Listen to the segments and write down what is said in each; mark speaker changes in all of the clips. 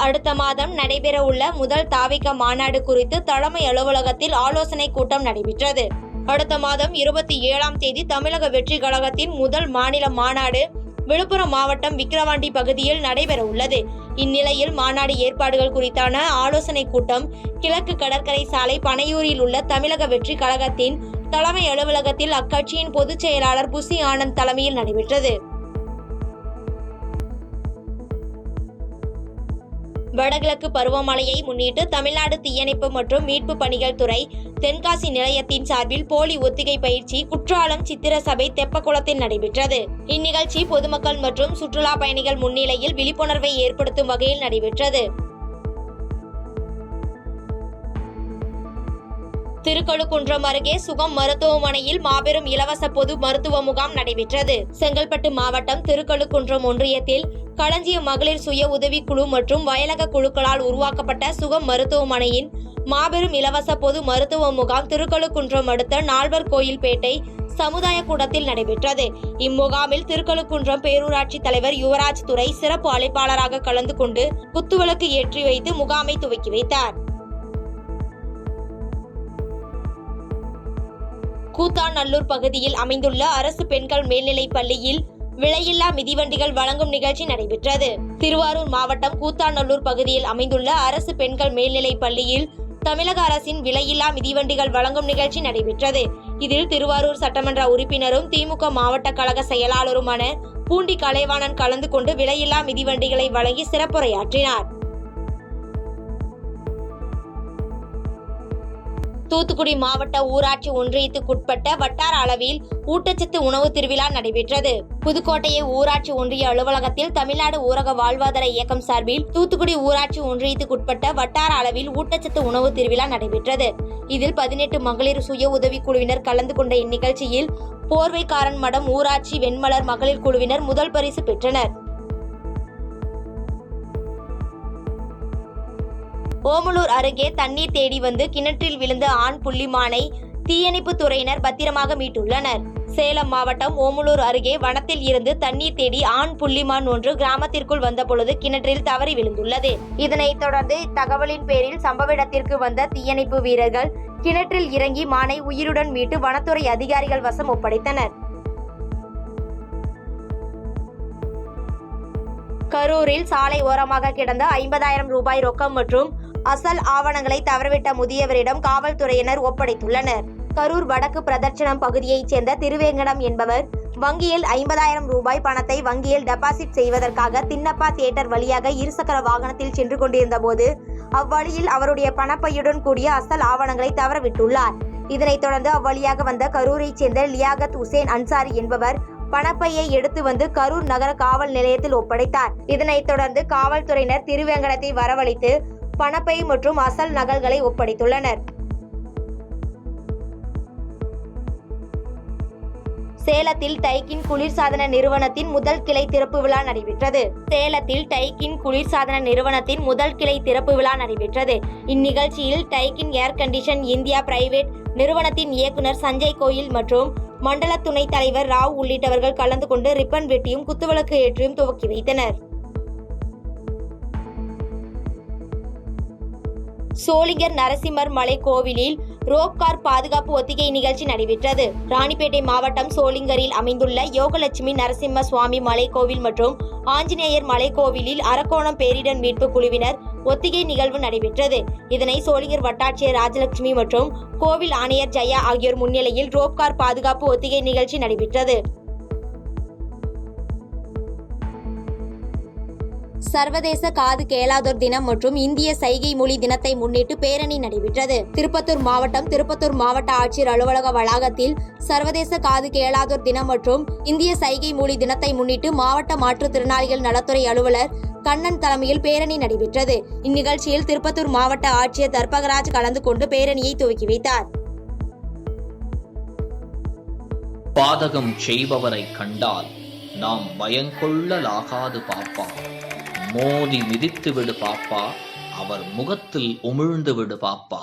Speaker 1: அடுத்த மாதம் நடைபெறவுள்ள முதல் தாவிக மாநாடு குறித்து தலைமை அலுவலகத்தில் ஆலோசனை கூட்டம் நடைபெற்றது. அடுத்த மாதம் 27ஆம் தேதி தமிழக வெற்றி கழகத்தின் முதல் மாநில மாநாடு விழுப்புரம் மாவட்டம் விக்கிரவாண்டி பகுதியில் நடைபெற உள்ளது. இந்நிலையில் மாநாடு ஏற்பாடுகள் குறித்தான ஆலோசனை கூட்டம் கிழக்கு கடற்கரை சாலை பனையூரில் உள்ள தமிழக வெற்றி கழகத்தின் தலைமை அலுவலகத்தில் அக்கட்சியின் பொதுச் செயலாளர் புசி ஆனந்த் தலைமையில் நடைபெற்றது. வடகிழக்கு பருவமழையை முன்னிட்டு தமிழ்நாடு தீயணைப்பு மற்றும் மீட்பு பணிகள் துறை தென்காசி நிலையத்தின் சார்பில் போலி ஒத்திகை பயிற்சி குற்றாலம் சித்திர சபை தெப்பக்குளத்தில் நடைபெற்றது. இந்நிகழ்ச்சி பொதுமக்கள் மற்றும் சுற்றுலா பயணிகள் முன்னிலையில் விழிப்புணர்வை ஏற்படுத்தும் வகையில் நடைபெற்றது. திருக்கழுக்குன்றம் அருகே சுகம் மருத்துவமனையில் மாபெரும் இலவச பொது மருத்துவ முகாம் நடைபெற்றது. செங்கல்பட்டு மாவட்டம் திருக்கழுக்குன்றம் ஒன்றியத்தில் களஞ்சிய மகளிர் சுய உதவிக்குழு மற்றும் வயலக குழுக்களால் உருவாக்கப்பட்ட சுகம் மருத்துவமனையின் மாபெரும் இலவச பொது மருத்துவ முகாம் திருக்கழுக்குன்றம் அடுத்த நால்வர் கோயில்பேட்டை சமுதாய கூடத்தில் நடைபெற்றது. இம்முகாமில் திருக்கழுக்குன்றம் பேரூராட்சி தலைவர் யுவராஜ் துரை சிறப்பு அழைப்பாளராக கலந்து கொண்டு குத்துவிளக்கு ஏற்றி வைத்து முகாமை துவக்கி வைத்தார். கூத்தாநல்லூர் பகுதியில் அமைந்துள்ள அரசு பெண்கள் மேல்நிலைப் பள்ளியில் விலையில்லா மிதிவண்டிகள் வழங்கும் நிகழ்ச்சி நடைபெற்றது. திருவாரூர் மாவட்டம் கூத்தாநல்லூர் பகுதியில் அமைந்துள்ள அரசு பெண்கள் மேல்நிலைப் பள்ளியில் தமிழக அரசின் விலையில்லா மிதிவண்டிகள் வழங்கும் நிகழ்ச்சி நடைபெற்றது. இதில் திருவாரூர் சட்டமன்ற உறுப்பினரும் திமுக மாவட்ட கழக செயலாளருமான பூண்டி கலைவாணன் கலந்து கொண்டு விலையில்லா மிதிவண்டிகளை வழங்கி சிறப்புரையாற்றினார். தூத்துக்குடி மாவட்ட ஊராட்சி ஒன்றியத்துக்குட்பட்ட வட்டார அளவில் ஊட்டச்சத்து உணவு திருவிழா நடைபெற்றது. புதுக்கோட்டையை ஊராட்சி ஒன்றிய அலுவலகத்தில் தமிழ்நாடு ஊரக வாழ்வாதார இயக்கம் சார்பில் தூத்துக்குடி ஊராட்சி ஒன்றியத்துக்குட்பட்ட வட்டார அளவில் ஊட்டச்சத்து உணவு திருவிழா நடைபெற்றது. இதில் 18 மகளிர் சுய உதவி குழுவினர் கலந்து கொண்ட இந்நிகழ்ச்சியில் போர்வைக்காரன் மடம் ஊராட்சி வெண்மலர் மகளிர் குழுவினர் முதல் பரிசு பெற்றனர். ஓமலூர் அருகே தண்ணீர் தேடி வந்து கிணற்றில் விழுந்த ஆண் புள்ளிமானை தீயணைப்பு துறையினர் பத்திரமாக மீட்டுள்ளனர். சேலம் மாவட்டம் ஓமலூர் அருகே வனத்தில் இருந்து தண்ணீர் தேடி ஆண் புள்ளிமான் ஒன்று கிராமத்திற்குள் வந்த பொழுது கிணற்றில் தவறி விழுந்துள்ளது. இதனைத் தொடர்ந்து தகவலின் பேரில் சம்பவ இடத்திற்கு வந்த தீயணைப்பு வீரர்கள் கிணற்றில் இறங்கி மானை உயிருடன் மீட்டு வனத்துறை அதிகாரிகள் வசம் ஒப்படைத்தனர். கரூரில் சாலை ஓரமாக கிடந்த 50,000 ரூபாய் ரொக்கம் மற்றும் அசல் ஆவணங்களை தவறவிட்ட முதியவரிடம் காவல்துறையினர் ஒப்படைத்துள்ளனர். கரூர் வடக்கு பிரதட்சணம் பகுதியைச் சேர்ந்த திருவேங்கடம் என்பவர் வங்கியில் 50,000 ரூபாய் பணத்தை வங்கியில் டெபாசிட் செய்வதற்காக தின்னப்பா தியேட்டர் வழியாக இருசக்கர வாகனத்தில் சென்று கொண்டிருந்த போது அவ்வழியில் அவருடைய பணப்பையுடன் கூடிய அசல் ஆவணங்களை தவறவிட்டுள்ளார். இதனைத் தொடர்ந்து அவ்வழியாக வந்த கரூரைச் சேர்ந்த லியாகத் உசேன் அன்சாரி என்பவர் பணப்பையை எடுத்து வந்து கரூர் நகர காவல் நிலையத்தில் ஒப்படைத்தார். இதனைத் தொடர்ந்து காவல்துறையினர் திருவேங்கடத்தை வரவழைத்து பணப்பை மற்றும் அசல் நகல்களை ஒப்படைத்துள்ளனர். சேலத்தில் டைக்கின் குளிர்சாதன நிறுவனத்தின் முதல் கிளை திறப்பு விழா நடைபெற்றது. இந்நிகழ்ச்சியில் டைக்கின் ஏர் கண்டிஷன் இந்தியா பிரைவேட் நிறுவனத்தின் இயக்குனர் சஞ்சய் கோயில் மற்றும் மண்டல துணைத் தலைவர் ராவ் உள்ளிட்டவர்கள் கலந்து கொண்டு ரிப்பன் வெட்டியும் குத்துவிளக்கு ஏற்றியும் துவக்கி வைத்தனர். சோளிங்கர் நரசிம்மர் மலை கோவிலில் ரோப்கார் பாதுகாப்பு ஒத்திகை நிகழ்ச்சி நடைபெற்றது. ராணிப்பேட்டை மாவட்டம் சோளிங்கரில் அமைந்துள்ள யோகலட்சுமி நரசிம்ம சுவாமி மலைக்கோவில் மற்றும் ஆஞ்சநேயர் மலைக்கோவிலில் அரக்கோணம் பேரிடர் மீட்பு குழுவினர் ஒத்திகை நிகழ்வு நடைபெற்றது. இதனை சோளிங்கர் வட்டாட்சியர் ராஜலட்சுமி மற்றும் கோவில் ஆணையர் ஜெயா ஆகியோர் முன்னிலையில் ரோப்கார் பாதுகாப்பு ஒத்திகை நிகழ்ச்சி நடைபெற்றது. சர்வதேச காது கேளாதோர் தினம் மற்றும் இந்திய சைகை மொழி தினத்தை முன்னிட்டு பேரணி நடைபெற்றது. திருப்பத்தூர் மாவட்ட ஆட்சியர் அலுவலக வளாகத்தில் சர்வதேச காது கேளாதோர் தினம் மற்றும் இந்திய சைகை மொழி தினத்தை முன்னிட்டு மாவட்ட மாற்றுத்திறனாளிகள் நலத்துறை அலுவலர் கண்ணன் தலைமையில் பேரணி நடைபெற்றது. இந்நிகழ்ச்சியில் திருப்பத்தூர் மாவட்ட ஆட்சியர் தர்பகராஜ் கலந்து கொண்டு பேரணியை துவக்கி வைத்தார்.
Speaker 2: பாதகம் செய்பவரை கண்டால் நாம் பயங்கொள்ளலாகாது பாப்பா, மோதி மிதித்து விடு பாப்பா, அவர் முகத்தில் உமிழ்ந்து விடு பாப்பா.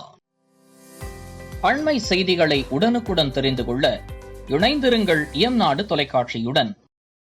Speaker 2: அண்மை செய்திகளை உடனுக்குடன் தெரிந்து கொள்ள இணைந்திருங்கள் இயம்நாடு தொலைக்காட்சியுடன்.